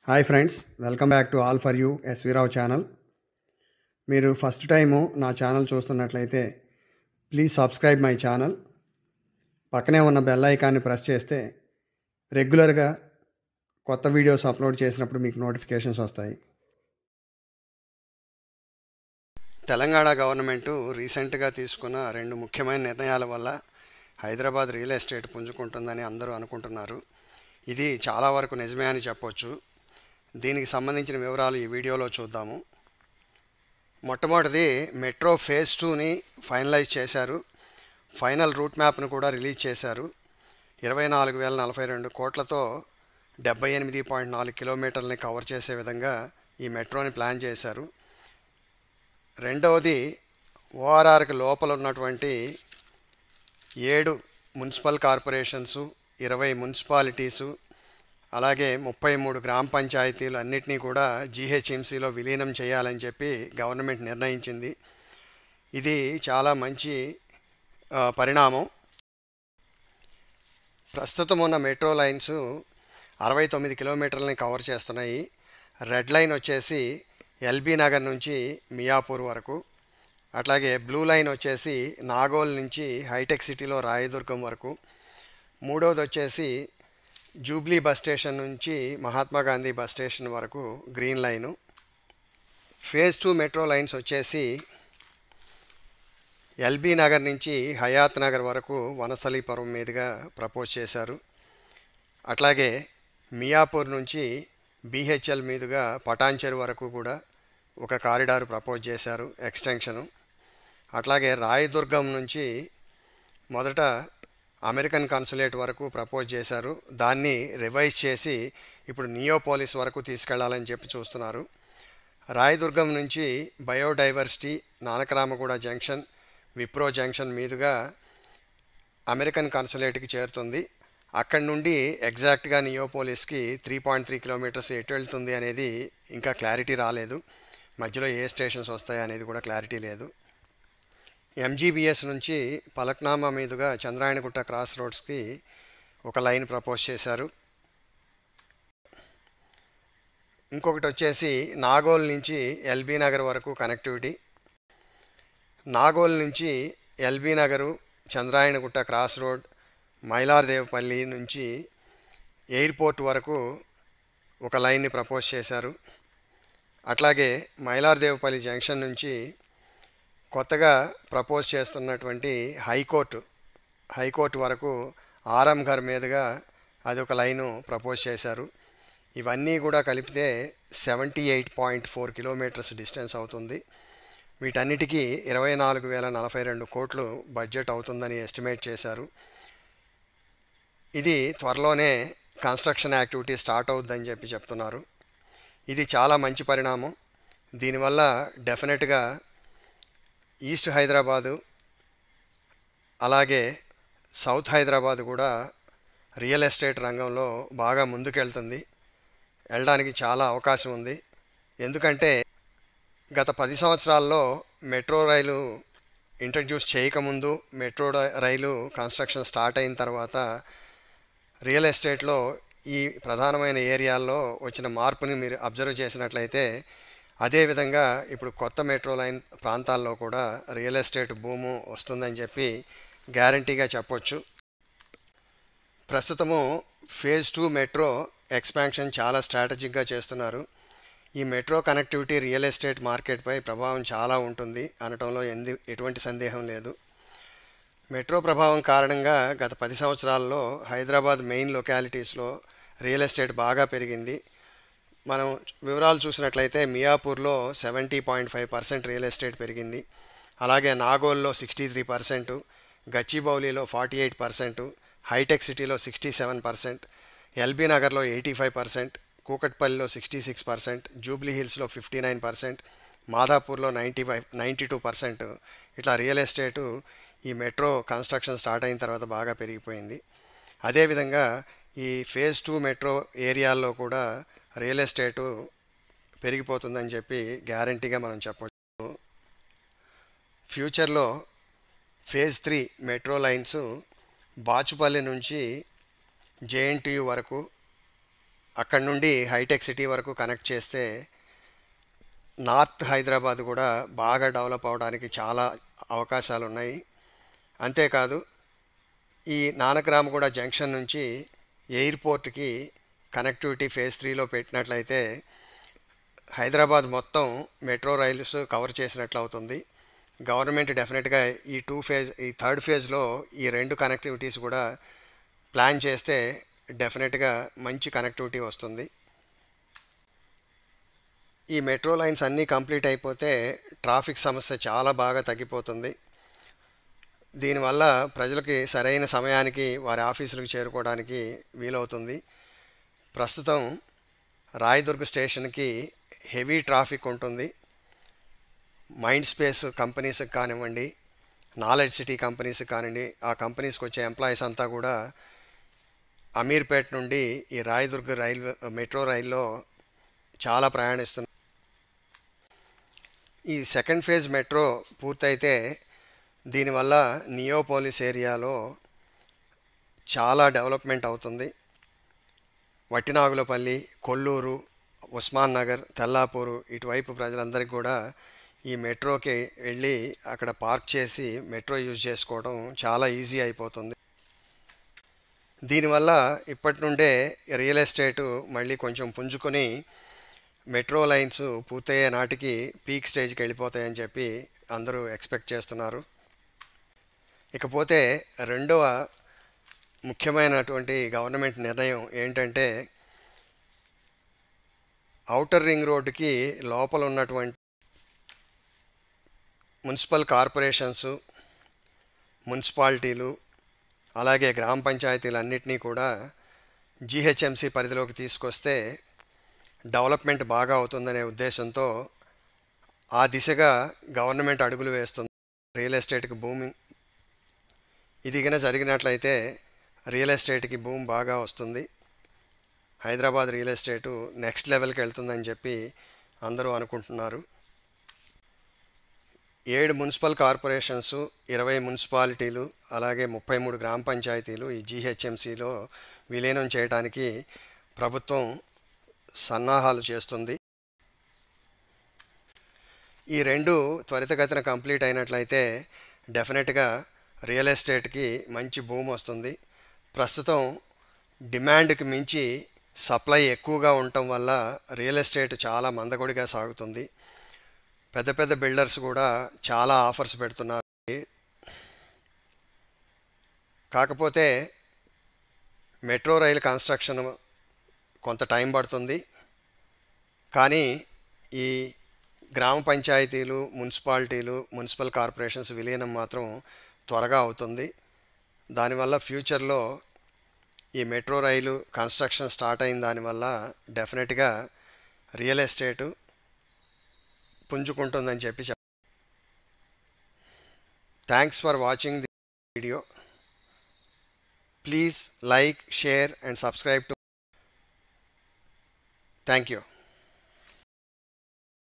Hi friends, welcome back to all for you S V Rao channel. మీరు first time నా channel చూస్తున్నట్లయితే please subscribe my channel. పక్కనే ఉన్న bell ఐకాన్ని ప్రెస్ చేస్తే రెగ్యులర్గా కొత్త వీడియోస్ అప్లోడ్ చేసినప్పుడు మీకు నోటిఫికేషన్స్ వస్తాయి. తెలంగాణ గవర్నమెంటు రీసెంట్గా తీసుకున్న 2 ముఖ్యమైన నిర్ణయాల వల్ల హైదరాబాద్ రియల్ ఎస్టేట్ పుంజుకుంటుందని అందరూ అనుకుంటున్నారు. ఇది చాలా వరకు నిజమే అని చెప్పొచ్చు. దీనికి సంబంధించిన వివరాలు ఈ వీడియోలో చూద్దాము. మొట్టమొదటిది, మెట్రో ఫేజ్ 2ని ఫైనలైజ్ చేశారు. ఫైనల్ రూట్ మ్యాప్ను కూడా రిలీజ్ చేశారు. 24,042 కోట్లతో 78.4 కిలోమీటర్లని కవర్ చేసే విధంగా ఈ మెట్రోని ప్లాన్ చేశారు. రెండవది, ఓఆర్ఆర్కి లోపల ఉన్నటువంటి 7 మున్సిపల్ కార్పొరేషన్సు, 20 మున్సిపాలిటీసు, అలాగే 33 గ్రామ పంచాయతీలు అన్నిటినీ కూడా జీహెచ్ఎంసీలో విలీనం చేయాలని చెప్పి గవర్నమెంట్ నిర్ణయించింది. ఇది చాలా మంచి పరిణామం. ప్రస్తుతం ఉన్న మెట్రో లైన్స్ 69 కిలోమీటర్లని కవర్ చేస్తున్నాయి. రెడ్ లైన్ వచ్చేసి ఎల్బీ నగర్ నుంచి మియాపూర్ వరకు, అట్లాగే బ్లూ లైన్ వచ్చేసి నాగోల్ నుంచి హైటెక్ సిటీలో రాయదుర్గం వరకు, మూడవది వచ్చేసి జూబ్లీ బస్ స్టేషన్ నుంచి మహాత్మా గాంధీ బస్ స్టేషన్ వరకు green line. Phase 2 metro lines వచ్చేసి ఎల్బీ నగర్ నుంచి హయాత్ నగర్ వరకు వనస్థలీపురం మీదుగా ప్రపోజ్ చేశారు. అట్లాగే మియాపూర్ నుంచి బీహెచ్ఎల్ మీదుగా పటాన్చెరు వరకు కూడా ఒక కారిడార్ ప్రపోజ్ చేశారు, ఎక్స్టెన్షను. అట్లాగే రాయదుర్గం నుంచి మొదట అమెరికన్ కన్సులేట్ వరకు ప్రపోజ్ చేశారు. దాన్ని రివైజ్ చేసి ఇప్పుడు నియోపోలిస్ వరకు తీసుకెళ్లాలని చెప్పి చూస్తున్నారు. రాయదుర్గం నుంచి biodiversity, Nanakramguda junction, Wipro junction మీదుగా అమెరికన్ కన్సులేట్కి చేరుతుంది. అక్కడి నుండి ఎగ్జాక్ట్గా నియోపోలిస్కి 3.3 కిలోమీటర్స్ ఎటు వెళ్తుంది అనేది ఇంకా క్లారిటీ రాలేదు. మధ్యలో ఏ స్టేషన్స్ వస్తాయి అనేది కూడా క్లారిటీ లేదు. ఎంజీబీఎస్ నుంచి పలక్నామా మీదుగా చంద్రాయణగుట్ట క్రాస్ రోడ్స్కి ఒక లైన్ ప్రపోజ్ చేశారు. ఇంకొకటి వచ్చేసి నాగోల్ నుంచి ఎల్బీ నగర్ వరకు కనెక్టివిటీ. నాగోల్ నుంచి LB Nagar, Chandrayangutta cross road, Mailardevpally నుంచి ఎయిర్పోర్ట్ వరకు ఒక లైన్ని ప్రపోజ్ చేశారు. అట్లాగే మైలార్దేవపల్లి జంక్షన్ నుంచి కొత్తగా ప్రపోజ్ చేస్తున్నటువంటి హైకోర్టు వరకు ఆరంఘర్ మీదుగా అది ఒక లైను ప్రపోజ్ చేశారు. ఇవన్నీ కూడా కలిపితే 78.4 కిలోమీటర్స్ డిస్టెన్స్ అవుతుంది. వీటన్నిటికీ 24,042 కోట్లు బడ్జెట్ అవుతుందని ఎస్టిమేట్ చేశారు. ఇది త్వరలోనే కన్స్ట్రక్షన్ యాక్టివిటీ స్టార్ట్ అవుతుందని చెప్పి చెప్తున్నారు. ఇది చాలా మంచి పరిణామం. దీనివల్ల డెఫినెట్గా ఈస్ట్ హైదరాబాదు అలాగే సౌత్ హైదరాబాదు కూడా రియల్ ఎస్టేట్ రంగంలో బాగా ముందుకెళ్తుంది. వెళ్ళడానికి చాలా అవకాశం ఉంది. ఎందుకంటే గత 10 సంవత్సరాల్లో మెట్రో రైలు ఇంట్రడ్యూస్ చేయకముందు, మెట్రో రైలు కన్స్ట్రక్షన్ స్టార్ట్ అయిన తర్వాత రియల్ ఎస్టేట్లో ఈ ప్రధానమైన ఏరియాల్లో వచ్చిన మార్పుని మీరు అబ్జర్వ్ చేసినట్లయితే, అదేవిధంగా ఇప్పుడు కొత్త మెట్రో లైన్ ప్రాంతాల్లో కూడా రియల్ ఎస్టేట్ భూము వస్తుందని చెప్పి గ్యారంటీగా చెప్పొచ్చు. ప్రస్తుతము ఫేజ్ 2 మెట్రో ఎక్స్పాన్షన్ చాలా స్ట్రాటజిక్గా చేస్తున్నారు. ఈ మెట్రో కనెక్టివిటీ రియల్ ఎస్టేట్ మార్కెట్పై ప్రభావం చాలా ఉంటుంది అనటంలో ఎటువంటి సందేహం లేదు. మెట్రో ప్రభావం కారణంగా గత 10 సంవత్సరాల్లో హైదరాబాద్ మెయిన్ లొకాలిటీస్లో రియల్ ఎస్టేట్ బాగా పెరిగింది. మనం వివరాలు చూసినట్లయితే మియాపూర్లో 70.5% రియల్ ఎస్టేట్ పెరిగింది. అలాగే నాగోల్లో 63%, గచ్చిబౌలిలో 48%, హైటెక్ సిటీలో 67%, ఎల్బీ నగర్లో 85%, కూకట్పల్లిలో 66%, జూబ్లీ హిల్స్లో 59%, మాదాపూర్లో 92%. ఇట్లా రియల్ ఎస్టేటు ఈ మెట్రో కన్స్ట్రక్షన్ స్టార్ట్ అయిన తర్వాత బాగా పెరిగిపోయింది. అదేవిధంగా ఈ ఫేజ్ 2 మెట్రో ఏరియాల్లో కూడా రియల్ ఎస్టేటు పెరిగిపోతుందని చెప్పి గ్యారంటీగా మనం చెప్పవచ్చు. ఫ్యూచర్లో ఫేజ్ 3 మెట్రో లైన్స్ బాచుపల్లి నుంచి జేఎన్టీయు వరకు, అక్కడ నుండి హైటెక్ సిటీ వరకు కనెక్ట్ చేస్తే నార్త్ హైదరాబాద్ కూడా బాగా డెవలప్ అవడానికి చాలా అవకాశాలు ఉన్నాయి. అంతేకాదు ఈ నానక్రామగూడ జంక్షన్ నుంచి ఎయిర్పోర్ట్కి కనెక్టివిటీ ఫేజ్ 3లో పెట్టినట్లయితే హైదరాబాద్ మొత్తం మెట్రో రైల్స్ కవర్ చేసినట్లు అవుతుంది. గవర్నమెంట్ డెఫినెట్గా ఈ థర్డ్ ఫేజ్లో ఈ 2 కనెక్టివిటీస్ కూడా ప్లాన్ చేస్తే డెఫినెట్గా మంచి కనెక్టివిటీ వస్తుంది. ఈ మెట్రో లైన్స్ అన్నీ కంప్లీట్ అయిపోతే ట్రాఫిక్ సమస్య చాలా బాగా తగ్గిపోతుంది. దీనివల్ల ప్రజలకి సరైన సమయానికి వారి ఆఫీసులకు చేరుకోవడానికి వీలవుతుంది. ప్రస్తుతం రాయదుర్గ్ స్టేషన్కి హెవీ ట్రాఫిక్ ఉంటుంది. మైండ్ స్పేస్ కంపెనీస్కి కానివ్వండి, నాలెడ్జ్ సిటీ కంపెనీస్కి కానివ్వండి, ఆ కంపెనీస్కి వచ్చే ఎంప్లాయీస్ అంతా కూడా అమీర్పేట్ నుండి ఈ రాయదుర్గ్ మెట్రో రైల్లో చాలా ప్రయాణిస్తున్నారు. ఈ సెకండ్ ఫేజ్ మెట్రో పూర్తయితే దీనివల్ల నియోపోలిస్ ఏరియాలో చాలా డెవలప్మెంట్ అవుతుంది. వట్టినాగులపల్లి, కొల్లూరు, ఉస్మాన్ నగర్, తెల్లాపూరు ఇటువైపు ప్రజలందరికీ కూడా ఈ మెట్రోకి వెళ్ళి అక్కడ పార్క్ చేసి మెట్రో యూజ్ చేసుకోవడం చాలా ఈజీ అయిపోతుంది. దీనివల్ల ఇప్పటి నుండే రియల్ ఎస్టేటు మళ్ళీ కొంచెం పుంజుకొని మెట్రో లైన్స్ పూర్తయ్యే నాటికి పీక్ స్టేజ్కి వెళ్ళిపోతాయని చెప్పి అందరూ ఎక్స్పెక్ట్ చేస్తున్నారు. ఇకపోతే రెండవ ముఖ్యమైనటువంటి గవర్నమెంట్ నిర్ణయం ఏంటంటే ఔటర్ రింగ్ రోడ్డుకి లోపల ఉన్నటువంటి మున్సిపల్ కార్పొరేషన్స్, మున్సిపాలిటీలు అలాగే గ్రామ పంచాయతీలన్నింటినీ కూడా జీహెచ్ఎంసీ పరిధిలోకి తీసుకొస్తే డెవలప్మెంట్ బాగా అవుతుందనే ఉద్దేశంతో ఆ దిశగా గవర్నమెంట్ అడుగులు వేస్తుంది. రియల్ ఎస్టేట్కి భూమి ఇదిగిన జరిగినట్లయితే రియల్ ఎస్టేట్కి భూమి బాగా వస్తుంది. హైదరాబాద్ రియల్ ఎస్టేటు నెక్స్ట్ లెవెల్కి వెళ్తుందని చెప్పి అందరూ అనుకుంటున్నారు. 7 మున్సిపల్ కార్పొరేషన్స్, 20 మున్సిపాలిటీలు అలాగే 33 గ్రామ పంచాయతీలు ఈ జీహెచ్ఎంసీలో విలీనం చేయడానికి ప్రభుత్వం సన్నాహాలు చేస్తుంది. ఈ 2 త్వరితగతిన కంప్లీట్ అయినట్లయితే డెఫినెట్గా రియల్ ఎస్టేట్కి మంచి భూమి వస్తుంది. ప్రస్తుతం డిమాండ్కి మించి సప్లై ఎక్కువగా ఉండటం వల్ల రియల్ ఎస్టేట్ చాలా మందకొడిగా సాగుతుంది. పెద్ద పెద్ద బిల్డర్స్ కూడా చాలా ఆఫర్స్ పెడుతున్నారు. కాకపోతే మెట్రో రైలు కన్స్ట్రక్షన్ కొంత టైం పడుతుంది. కానీ ఈ గ్రామ పంచాయతీలు, మున్సిపాలిటీలు, మున్సిపల్ కార్పొరేషన్స్ విలీనం మాత్రం త్వరగా అవుతుంది. దానివల్ల ఫ్యూచర్లో ఈ మెట్రో రైలు కన్స్ట్రక్షన్ స్టార్ట్ అయిన దానివల్ల డెఫినెట్గా రియల్ ఎస్టేటు పుంజుకుంటుందని చెప్పి thanks for watching the video. Please like, share and subscribe to. Thank you.